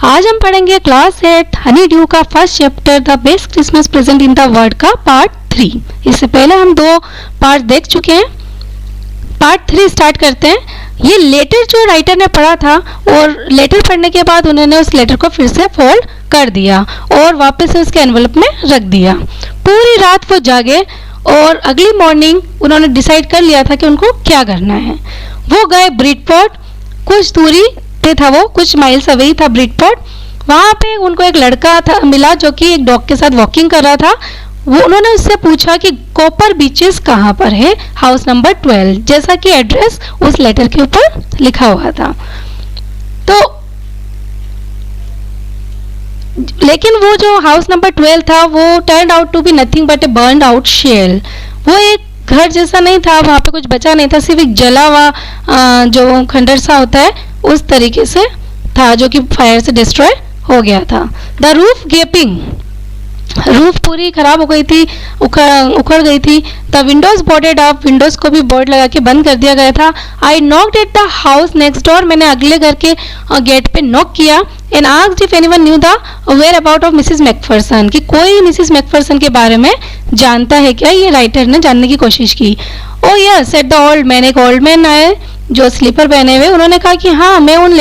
आज हम पढ़ेंगे क्लास 8 हनी ड्यू का first chapter the best Christmas present in the world का पार्ट 3। इससे पहले हम 2 पार्ट देख चुके हैं। पार्ट 3 स्टार्ट करते हैं। ये लेटर जो राइटर ने पढ़ा था और लेटर पढ़ने के बाद उन्होंने उस लेटर को फिर से फोल्ड कर दिया और वापस से उसके एनवलप में रख दिया। पूरी रात वो जागे और अगली मॉर्निंग उन्होंने डिसाइड कर लिया था कि उनको क्या करना है। वो गए ब्रिडपोर्ट, कुछ दूरी पे था, वो कुछ माइल्स अवे था ब्रिडपोर्ट। वहाँ पे उनको एक लड़का था मिला जो कि एक डॉग के साथ वॉकिंग कर रहा था। वो उन्होंने उससे पूछा कि कॉपर बीचेस कहाँ पर है, हाउस नंबर 12, जैसा कि एड्रेस उस लेटर के ऊपर लिखा हुआ था। तो लेकिन वो जो हाउस नंबर 12 था वो turn out to be nothing but a burned out shell. वो एक घर जैसा नहीं था, वहाँ पे कुछ बचा नहीं था, सिर्फ एक जला हुआ जो खंडर सा होता है उस तरीके से था जो कि फायर से डिस्ट्रॉय हो गया था। द रूफ गेपिंग, रूफ पूरी खराब हो गई थी, उखड़ गई थी। The Windows boarded up, Windows को भी बोर्ड लगा के बंद कर दिया गया था। I knocked at the house next door, मैंने अगले घर के गेट पे नॉक किया। And asked if anyone knew the whereabouts of Mrs McPherson, कि कोई मिसेस मैकफरसन के बारे में जानता है क्या, ये राइटर ने जानने की कोशिश की। ओ yes said the old man, एक ओल्ड मैन आए जो स्लीपर पहने हुए, उन्होंने कहा कि हाँ मैं उस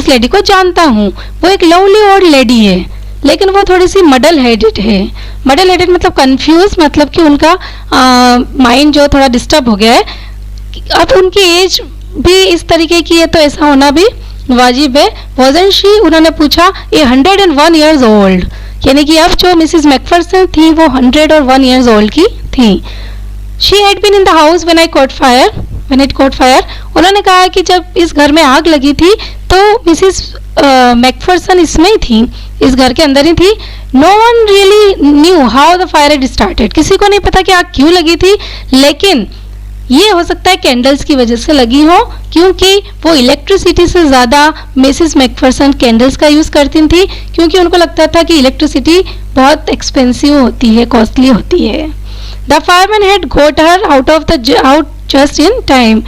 लेडी को जानता हूँ। वो एक लवली ओल्ड लेडी है, लेकिन वो थोड़ी सी मडल हेडेड है। मडल हेडेड मतलब कंफ्यूज, मतलब कि उनका माइंड जो थोड़ा डिस्टर्ब हो गया है। अब उनकी एज भी इस तरीके की है तो ऐसा होना भी वाजिब है। वॉजंट शी, उन्होंने पूछा, ये 101 ईयर्स ओल्ड, यानी कि अब जो मिसेस मैकफरसन थी वो 101 ईयर्स ओल्ड की थी। She had been in the house when it caught fire, उन्होंने कहा कि जब इस घर में आग लगी थी तो मिसेस मैकफरसन इसमें ही थी, इस घर के अंदर ही थी। No one really knew how the fire had started, किसी को नहीं पता कि आग क्यों लगी थी, लेकिन ये हो सकता है कैंडल्स की वजह से लगी हो, क्योंकि वो इलेक्ट्रिसिटी से ज़्यादा मिसेस मैकफरसन कैंडल्स का यूज़ करती थी, क्योंकि उनको लगता था कि इलेक्ट्रिसिटी बहुत एक्सपेंसिव होती है, कॉस्टली होती है। The fireman had got her out just in time,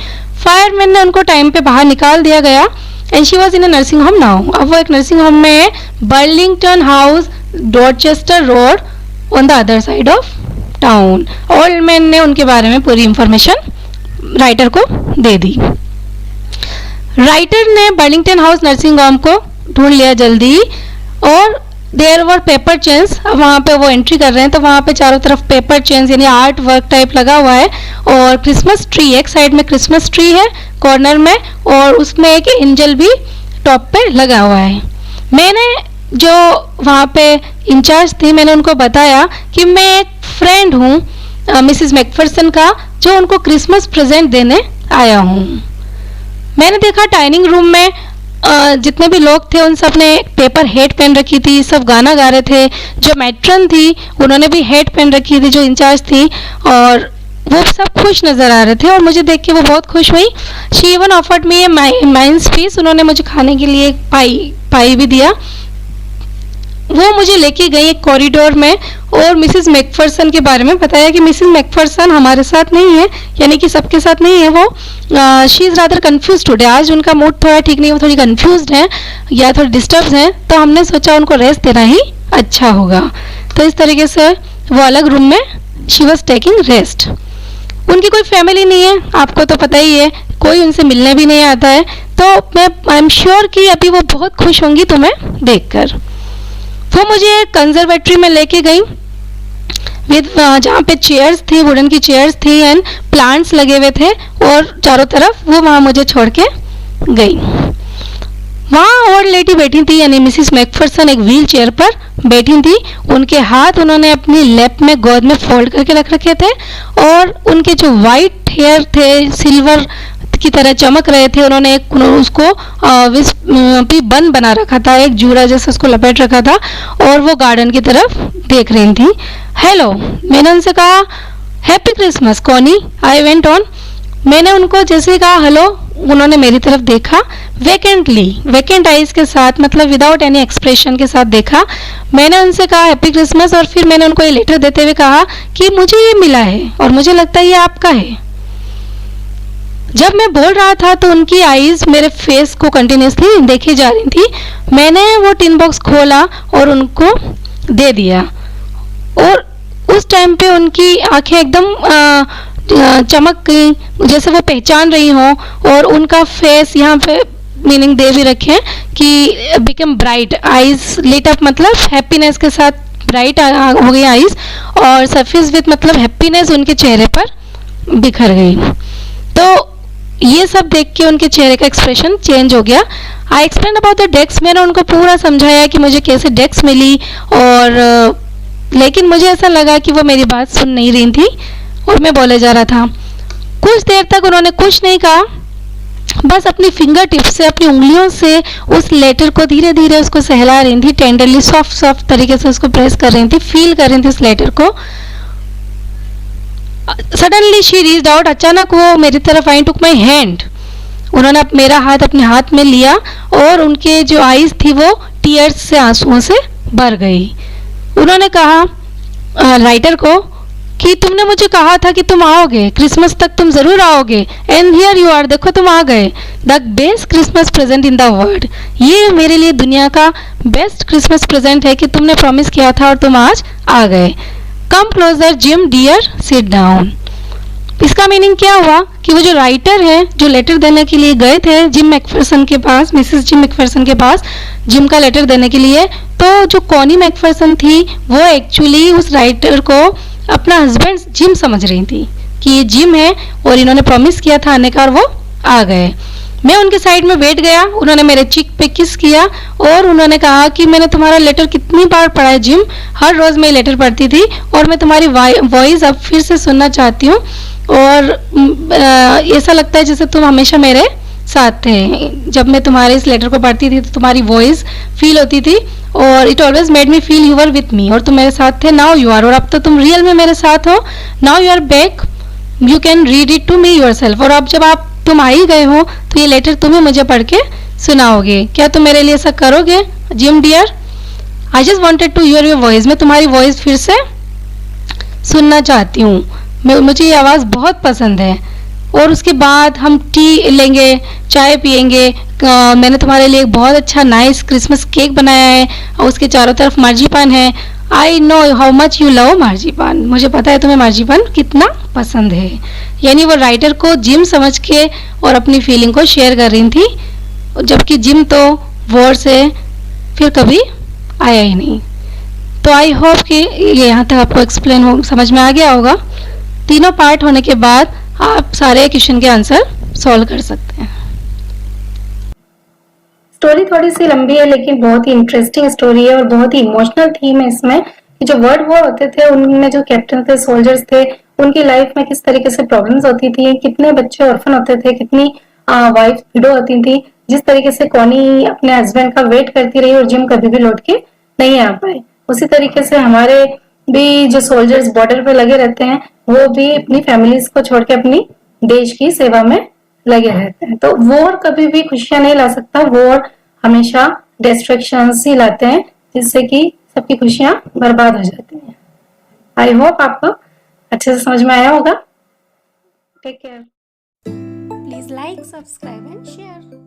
fireman ने उनको टाइम पे बाहर निकाल दिया गया। And she was in a nursing home now, अब वो एक नर्सिंग होम में है, Burlington house, Dorchester road, on the other side of town. Old man ने उनके बारे में पूरी इंफॉर्मेशन राइटर को दे दी। राइटर ने बर्लिंगटन हाउस नर्सिंग होम को ढूंढ लिया जल्दी, और देयर वर पेपर चेन्स, वहाँ पे वो एंट्री कर रहे हैं तो वहाँ पे चारों तरफ पेपर चेन्स यानी आर्ट वर्क टाइप लगा हुआ है, और क्रिसमस ट्री, एक साइड में क्रिसमस ट्री है कॉर्नर में, और उसमें एक एंजल भी टॉप पे लगा हुआ है। मैंने जो वहाँ पे इंचार्ज थी, मैंने उनको बताया कि मैं एक फ्रेंड हूँ मिसेस मैकफरसन का, जो उनको क्रिसमस प्रेजेंट देने आया हूँ। मैंने देखा डाइनिंग रूम में जितने भी लोग थे उन सब ने पेपर हेड पहन रखी थी, सब गाना गा रहे थे। जो मैट्रन थी उन्होंने भी हेड पहन रखी थी, जो इंचार्ज थी, और वो सब खुश नज़र आ रहे थे और मुझे देख के वो बहुत खुश हुई। She even offered me A mines fees, उन्होंने मुझे खाने के लिए पाई भी दिया। वो मुझे लेके गई एक कॉरिडोर में और मिसेस मैकफरसन के बारे में बताया कि मिसेस मैकफरसन हमारे साथ नहीं है, यानी कि सबके साथ नहीं है। वो she is rather confuse today, आज उनका मूड थोड़ा ठीक नहीं, वो थोड़ी कन्फ्यूज्ड हैं या थोड़ी डिस्टर्ब हैं, तो हमने सोचा उनको रेस्ट देना ही अच्छा होगा। तो इस तरीके से वो अलग रूम में शी वॉज टेकिंग रेस्ट। उनकी कोई फैमिली नहीं है, आपको तो पता ही है, कोई उनसे मिलने भी नहीं आता है, तो मैं आई एम श्योर कि अभी वो बहुत खुश होंगी तुम्हें देखकर। वो मुझे कंजर्वेटरी में लेके गई विद जहाँ पे चेयर्स थी, वुडन की चेयर्स थी एंड प्लांट्स लगे हुए थे, और चारों तरफ वो वहाँ मुझे छोड़ के गई। वहाँ ओल्ड लेडी बैठी थी, यानी मिसेस मैकफरसन एक व्हील चेयर पर बैठी थी। उनके हाथ उन्होंने अपनी लैप में गोद में फोल्ड करके रख रखे थे, और उनके जो वाइट हेयर थे सिल्वर की तरह चमक रहे थे। उन्होंने एक उसको भी बन बना रखा था, एक जूड़ा जैसा उसको लपेट रखा था, और वो गार्डन की तरफ देख रही थी। हेलो, मैंने उनसे कहा happy Christmas Connie, I went on. मैंने उनको जैसे कहा हेलो, उन्होंने मेरी तरफ देखा वेकेंट आइज के साथ, मतलब विदाउट एनी एक्सप्रेशन के साथ देखा। मैंने उनसे कहा हैप्पी क्रिसमस, और फिर मैंने उनको ये लेटर देते हुए कहा कि मुझे ये मिला है और मुझे लगता है ये आपका है। जब मैं बोल रहा था तो उनकी आईज मेरे फेस को कंटिन्यूसली देखी जा रही थी। मैंने वो टिन बॉक्स खोला और उनको दे दिया, और उस टाइम पे उनकी आंखें एकदम चमक गई, जैसे वो पहचान रही हो, और उनका फेस यहाँ पे मीनिंग दे भी रखे कि become bright, eyes lit up, मतलब हैप्पीनेस के साथ ब्राइट हो गई आईज, और सरफेस विथ मतलब हैप्पीनेस उनके चेहरे पर बिखर गई। तो ये सब देख के उनके चेहरे का एक्सप्रेशन चेंज हो गया। I explain about the desk, मैंने उनको पूरा समझाया कि मुझे कैसे डेस्क मिली, और लेकिन मुझे ऐसा लगा कि वो मेरी बात सुन नहीं रही थी और मैं बोले जा रहा था। कुछ देर तक उन्होंने कुछ नहीं कहा, बस अपनी फिंगर टिप से, अपनी उंगलियों से उस लेटर को धीरे धीरे उसको सहला रही थी, टेंडरली सॉफ्ट सॉफ्ट तरीके से उसको प्रेस कर रही थी, फील कर रही थी उस लेटर को। सडनली शी रीच्ड आउट, अचानक वो मेरी तरफ आई, टुक माई हैंड, उन्होंने मेरा हाथ अपने हाथ में लिया, और उनके जो आईज थी वो टीयर्स से, आंसुओं से भर गई। उन्होंने कहा राइटर को कि तुमने मुझे कहा था कि तुम आओगे, क्रिसमस तक तुम जरूर आओगे, एंड हियर यू आर, देखो तुम आ गए, the best Christmas present in the world, ये मेरे लिए दुनिया का बेस्ट क्रिसमस प्रेजेंट है कि तुमने प्रॉमिस किया था और तुम आज आ गए। Come closer Jim dear, sit down. इसका मीनिंग क्या हुआ कि वो जो राइटर है, जो लेटर देने के लिए गए थे जिम मैकफरसन के पास, मिसेस जिम मैकफरसन के पास, जिम का लेटर देने के लिए, तो जो कॉनी मैकफरसन थी वो एक्चुअली उस राइटर को अपना हस्बैंड जिम समझ रही थी कि ये जिम है और इन्होंने प्रॉमिस किया था आने का, और वो आ गए। मैं उनके साइड में बैठ गया, उन्होंने मेरे चीक पे किस किया, और उन्होंने कहा कि मैंने तुम्हारा लेटर कितनी बार पढ़ा है जिम, हर रोज मैं लेटर पढ़ती थी, और मैं तुम्हारी वॉइस अब फिर से सुनना चाहती हूँ, और ऐसा लगता है जैसे तुम हमेशा मेरे साथ थे। जब मैं तुम्हारे इस लेटर को पढ़ती थी तो तुम्हारी वॉइस फील होती थी, और it always made me feel you are with me, और तुम मेरे साथ थे, नाउ यू आर, और अब तो तुम रियल में मेरे साथ हो, now you are back, you can read it to me yourself, और अब जब तुम आ ही गए हो तो ये लेटर तुम्हें मुझे पढ़ के सुनाओगे, क्या तुम मेरे लिए ऐसा करोगे Jim dear? I just wanted to hear your voice, मैं तुम्हारी वॉइस फिर से सुनना चाहती हूँ, मुझे ये आवाज़ बहुत पसंद है, और उसके बाद हम टी लेंगे, चाय पियेंगे, मैंने तुम्हारे लिए एक बहुत अच्छा नाइस क्रिसमस केक बनाया है, और उसके चारों तरफ मार्जीपान है। I know how much you love marzipan, मुझे पता है तुम्हें मार्जीपान कितना पसंद है। यानी वो राइटर को जिम समझ के और अपनी फीलिंग को शेयर कर रही थी, जबकि जिम तो वर्ड से फिर कभी आया ही नहीं। तो आई होप कि ये यहाँ तक आपको एक्सप्लेन समझ में आ गया होगा। तीनों पार्ट होने के बाद आप सारे क्वेश्चन के आंसर सॉल्व कर सकते हैं। स्टोरी थोड़ी सी लंबी है लेकिन बहुत ही इंटरेस्टिंग स्टोरी है और बहुत ही इमोशनल थीम है इसमें, कि जो वर्ल्ड वॉर होते थे उनमें जो कैप्टन थे, सोल्जर्स थे, उनकी लाइफ में किस तरीके से प्रॉब्लम्स होती थी, कितने बच्चे ऑर्फन होते थे, कितनी वाइफ विडो होती थी, जिस तरीके से कॉनी अपने हस्बैंड का वेट करती रही और जिम कभी भी लौट के नहीं आ पाए, उसी तरीके से हमारे भी जो सोल्जर्स बॉर्डर पे लगे रहते हैं वो भी अपनी फैमिलीज को छोड़ के अपनी देश की सेवा में लगे रहते हैं। तो वॉर कभी भी खुशियां नहीं ला सकता, वॉर हमेशा डिस्ट्रैक्शंस ही लाते हैं, जिससे कि सबकी खुशियां बर्बाद हो जाती हैं। आई होप आपको अच्छे से समझ में आया होगा। Take care. Please like, subscribe and share.